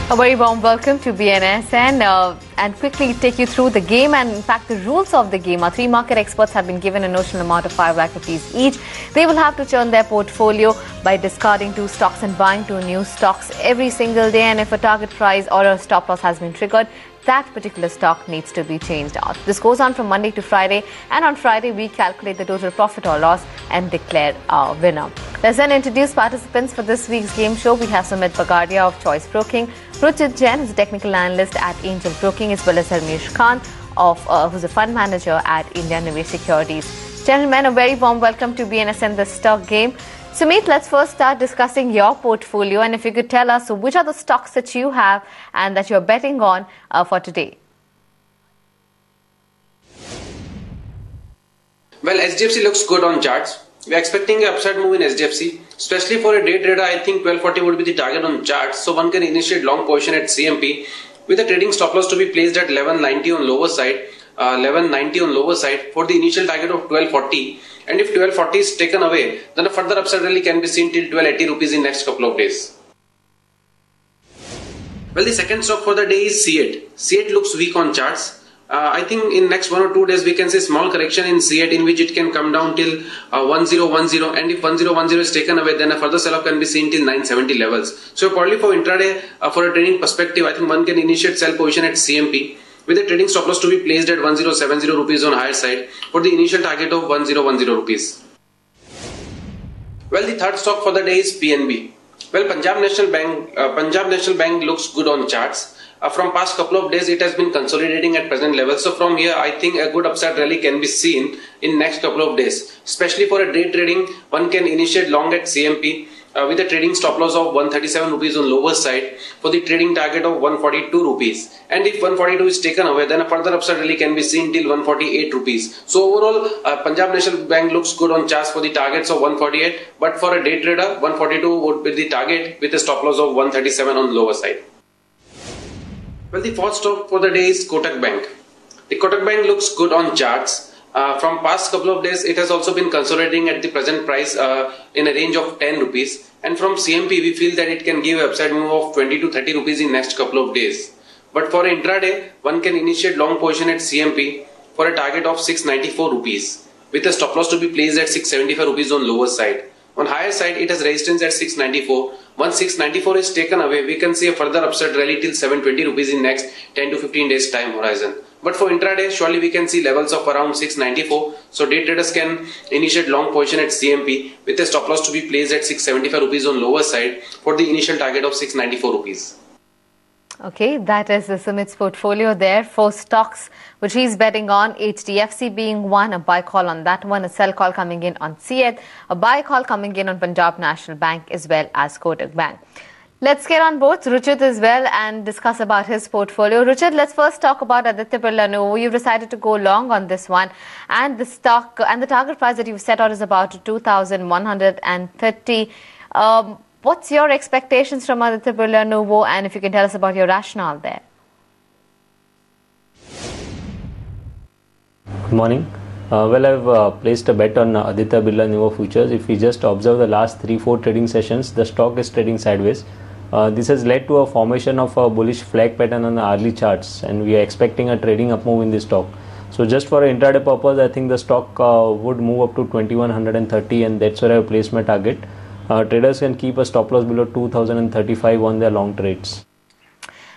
A very warm welcome to BNSN and quickly take you through the game and in fact the rules of the game. Our three market experts have been given a notional amount of 5 lakh rupees each. They will have to churn their portfolio by discarding 2 stocks and buying 2 new stocks every single day, and if a target price or a stop loss has been triggered, that particular stock needs to be changed out. This goes on from Monday to Friday, and on Friday we calculate the total profit or loss and declare our winner. Let's then introduce participants for this week's game show. We have Sumit Bagadia of Choice Broking, Ruchit Jain is a technical analyst at Angel Broking, as well as Harmesh Khan who's a fund manager at India Nivesh Securities. Gentlemen, a very warm welcome to BNSN, the stock game. Sumit, let's first start discussing your portfolio, and if you could tell us which are the stocks that you have and that you're betting on for today. Well, SDFC looks good on charts. We are expecting an upside move in SDFC, especially for a day trader. I think 1240 would be the target on charts, so one can initiate long position at CMP with a trading stop loss to be placed at 1190 on lower side, 1190 on lower side for the initial target of 1240. And if 1240 is taken away, then a further upside rally can be seen till 1280 rupees in next couple of days. Well, the second stock for the day is C8. C8 looks weak on charts. I think in next 1 or 2 days we can see small correction in C8 in which it can come down till 1010, and if 1010 is taken away, then a further sell-off can be seen till 970 levels. So probably for intraday, for a trading perspective, I think one can initiate sell position at CMP with a trading stop loss to be placed at 1070 rupees on higher side for the initial target of 1010 rupees. Well, the third stock for the day is PNB. Well, Punjab National Bank looks good on charts. From past couple of days, it has been consolidating at present level. So from here, I think a good upside rally can be seen in next couple of days. Especially for a day trading, one can initiate long at CMP with a trading stop loss of 137 rupees on lower side for the trading target of 142 rupees. And if 142 is taken away, then a further upside rally can be seen till 148 rupees. So overall, Punjab National Bank looks good on charts for the targets of 148. But for a day trader, 142 would be the target with a stop loss of 137 on lower side. Well, the fourth stock for the day is Kotak Bank. The Kotak Bank looks good on charts. From past couple of days, it has also been consolidating at the present price in a range of 10 rupees. And from CMP, we feel that it can give an upside move of 20 to 30 rupees in next couple of days. But for intraday, one can initiate long position at CMP for a target of 694 rupees with a stop loss to be placed at 675 rupees on lower side. On higher side, it has resistance at 694. Once 694 is taken away, we can see a further upside rally till 720 rupees in next 10 to 15 days time horizon. But for intraday, surely we can see levels of around 694. So day traders can initiate long position at CMP with a stop loss to be placed at 675 rupees on lower side for the initial target of 694 rupees. Okay, that is Sumit's portfolio there. 4 stocks which he's betting on, HDFC being one, a buy call on that one, a sell call coming in on C8, a buy call coming in on Punjab National Bank as well as Kotak Bank. Let's get on both Ruchit as well and discuss about his portfolio. Ruchit, let's first talk about Aditya Birla Nuvo. You've decided to go long on this one, and the stock and the target price that you've set out is about 2,130. What's your expectations from Aditya Birla Nuvo, and if you can tell us about your rationale there? Good morning. Well, I've placed a bet on Aditya Birla Nuvo futures. If we just observe the last 3-4 trading sessions, the stock is trading sideways. This has led to a formation of a bullish flag pattern on the hourly charts, and we are expecting a trading up move in this stock. So just for an intraday purpose, I think the stock would move up to 2130, and that's where I have placed my target. Traders can keep a stop loss below 2035 on their long trades.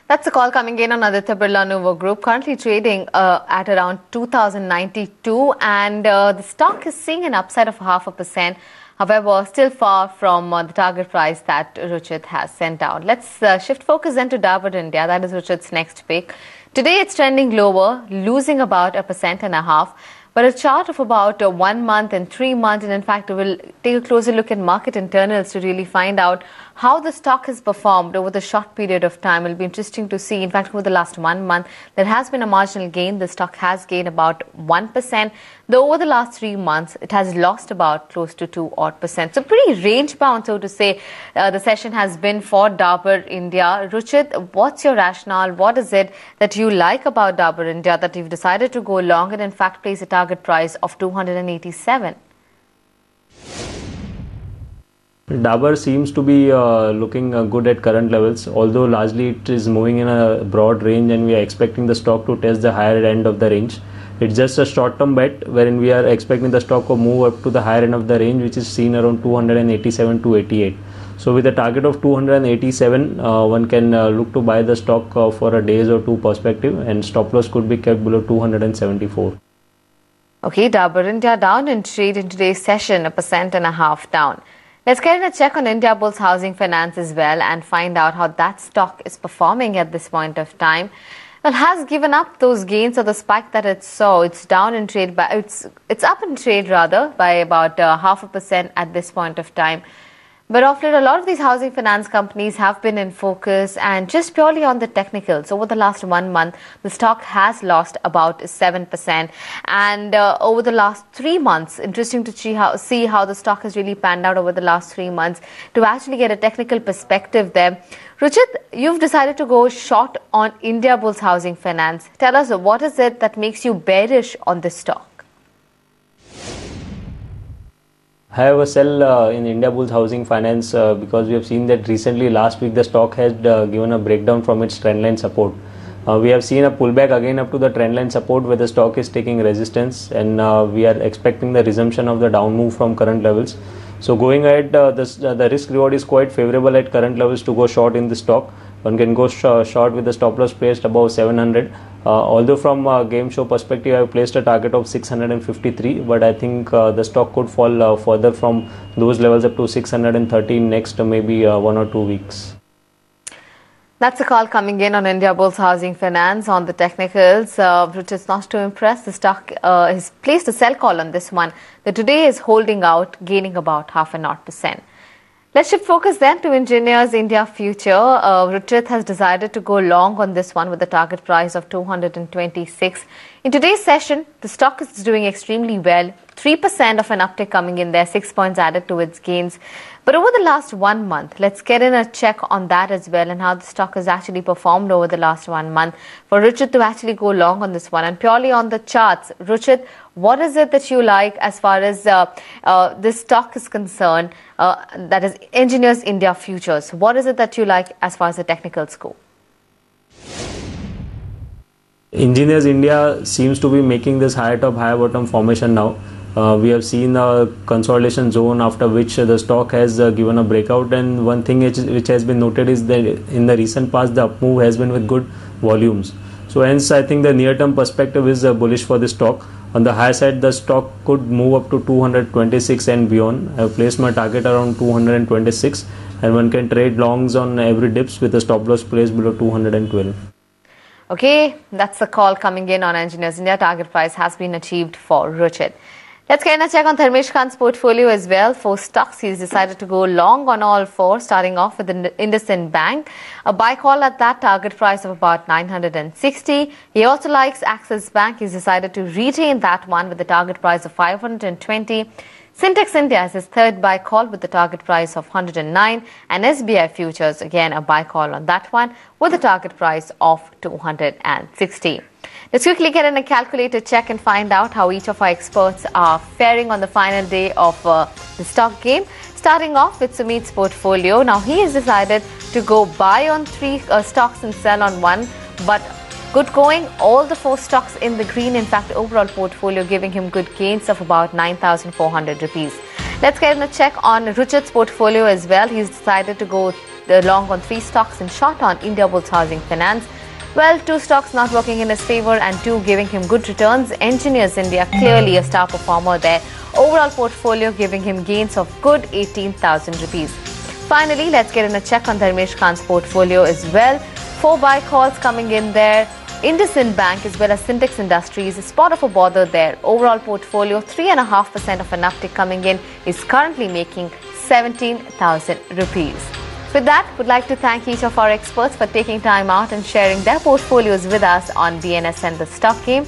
That's a call coming in on Aditya Birla Nuvo Group, currently trading at around 2092, and the stock is seeing an upside of 0.5%. However, still far from the target price that Ruchit has sent out. Let's shift focus then to Dabur India. That is Ruchit's next pick. Today it's trending lower, losing about 1.5%. But a chart of about 1 month and 3 months, and in fact we'll take a closer look at market internals to really find out how the stock has performed over the short period of time. It'll be interesting to see. In fact, over the last 1 month, there has been a marginal gain. The stock has gained about 1%. Though over the last 3 months, it has lost about close to 2%. So pretty range bound, so to say, the session has been for Dabur India. Ruchit, what's your rationale? What is it that you like about Dabur India that you've decided to go long and in fact place a target price of 287? Dabur seems to be looking good at current levels, although largely it is moving in a broad range and we are expecting the stock to test the higher end of the range. It's just a short-term bet wherein we are expecting the stock to move up to the higher end of the range, which is seen around 287 to 88. So with a target of 287, one can look to buy the stock for a days or two perspective, and stop loss could be kept below 274. Okay, Dabur India down in trade in today's session, 1.5% down. Let's get a check on Indiabulls Housing Finance as well and find out how that stock is performing at this point of time. Well, has given up those gains or the spike that it saw. It's down in trade, by it's up in trade rather by about 0.5% at this point of time. But of late, a lot of these housing finance companies have been in focus, and just purely on the technicals, over the last 1 month, the stock has lost about 7%. And over the last 3 months, interesting to see how the stock has really panned out over the last 3 months to actually get a technical perspective there. Ruchit, you've decided to go short on Indiabulls Housing Finance. Tell us, what is it that makes you bearish on this stock? I have a sell in Indiabulls Housing Finance because we have seen that recently last week the stock has given a breakdown from its trendline support. We have seen a pullback again up to the trendline support where the stock is taking resistance, and we are expecting the resumption of the down move from current levels. So going ahead, the risk reward is quite favorable at current levels to go short in the stock. One can go short with the stop loss placed above 700. Although from a game show perspective, I have placed a target of 653, but I think the stock could fall further from those levels up to 630 next maybe 1 or 2 weeks. That's a call coming in on Indiabulls Housing Finance on the technicals, which is not too impressed. The stock has placed a sell call on this one. The today is holding out, gaining about 0.5%. Let's shift focus then to Engineers India Future. Ruchit has decided to go long on this one with a target price of 226. In today's session, the stock is doing extremely well. 3% of an uptick coming in there, 6 points added to its gains. But over the last 1 month, let's get in a check on that as well and how the stock has actually performed over the last 1 month. For Ruchit to actually go long on this one and purely on the charts, Ruchit, what is it that you like as far as this stock is concerned? That is Engineers India Futures. What is it that you like as far as the technicals go? Engineers India seems to be making this higher top, higher bottom formation now. We have seen a consolidation zone after which the stock has given a breakout, and one thing which has been noted is that in the recent past the up move has been with good volumes. So hence I think the near term perspective is bullish for this stock. On the higher side, the stock could move up to 226 and beyond. I have placed my target around 226, and one can trade longs on every dips with a stop loss placed below 212. Okay, that's the call coming in on Engineers India. Target price has been achieved for Ruchit. Let's get a check on Dharmesh Khan's portfolio as well. 4 stocks, he's decided to go long on all 4, starting off with the IndusInd Bank. A buy call at that target price of about 960. He also likes Axis Bank. He's decided to retain that one with the target price of 520. Syntex India is his third buy call with the target price of 109, and SBI Futures, again a buy call on that one with a target price of 260. Let's quickly get in a calculator check and find out how each of our experts are faring on the final day of the stock game. Starting off with Sumit's portfolio. Now he has decided to go buy on 3 stocks and sell on 1, but good going, all the 4 stocks in the green. In fact, overall portfolio giving him good gains of about 9,400 rupees. Let's get in a check on Ruchit's portfolio as well. He's decided to go long on 3 stocks and short on Indiabulls Housing Finance. Well, 2 stocks not working in his favor and 2 giving him good returns. Engineers India, clearly a star performer there. Overall portfolio giving him gains of good 18,000 rupees. Finally, let's get in a check on Dharmesh Khan's portfolio as well. 4 buy calls coming in there. IndusInd Bank as well as Syntex Industries, a spot of a bother there. Overall portfolio, 3.5% of an uptick coming in, is currently making 17,000 rupees. With that, would like to thank each of our experts for taking time out and sharing their portfolios with us on BNS and the stock game.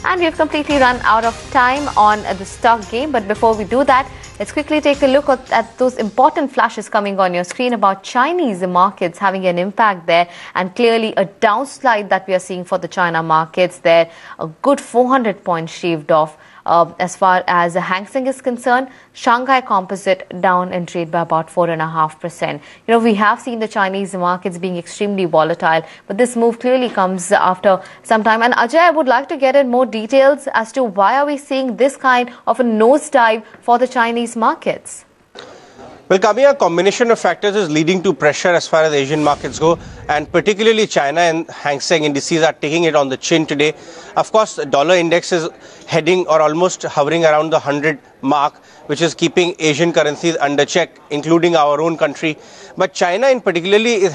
And we've completely run out of time on the stock game. But before we do that, let's quickly take a look at those important flashes coming on your screen about Chinese markets having an impact there, and clearly a downslide that we are seeing for the China markets there. A good 400 points shaved off As far as the Hang Seng is concerned, Shanghai Composite down in trade by about 4.5%. We have seen the Chinese markets being extremely volatile, but this move clearly comes after some time. And Ajay, I would like to get in more details as to why are we seeing this kind of a nosedive for the Chinese markets? Well, Kamya, a combination of factors is leading to pressure as far as Asian markets go, and particularly China and Hang Seng indices are taking it on the chin today. Of course, the dollar index is heading or almost hovering around the 100 mark, which is keeping Asian currencies under check, including our own country. But China in particularly is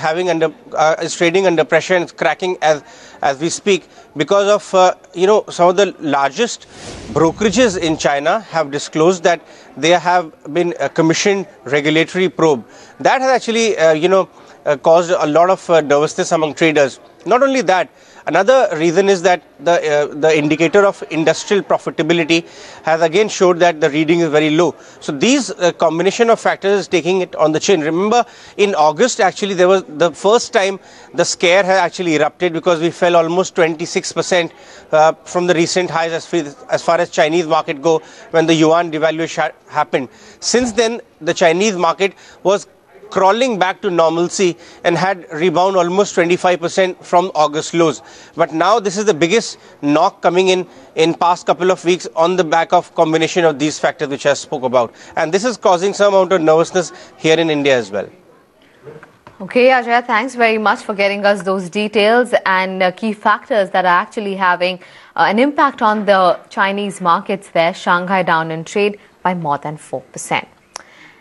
trading under pressure and it's cracking as we speak because of some of the largest brokerages in China have disclosed that they have been commissioned regulatory probe. That has actually caused a lot of nervousness among traders. Not only that, another reason is that the indicator of industrial profitability has again showed that the reading is very low. So these combination of factors is taking it on the chin. Remember, in August actually there was the first time the scare had actually erupted because we fell almost 26% from the recent highs as far as Chinese market go when the yuan devaluation happened. Since then, the Chinese market was crawling back to normalcy and had rebound almost 25% from August lows. But now this is the biggest knock coming in past couple of weeks on the back of combination of these factors which I spoke about. And this is causing some amount of nervousness here in India as well. Okay, Ajay, thanks very much for getting us those details and key factors that are actually having an impact on the Chinese markets there. Shanghai down in trade by more than 4%.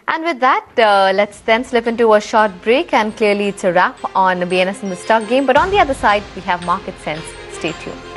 And with that, let's then slip into a short break, and clearly it's a wrap on BNS in the stock game. But on the other side, we have Market Sense. Stay tuned.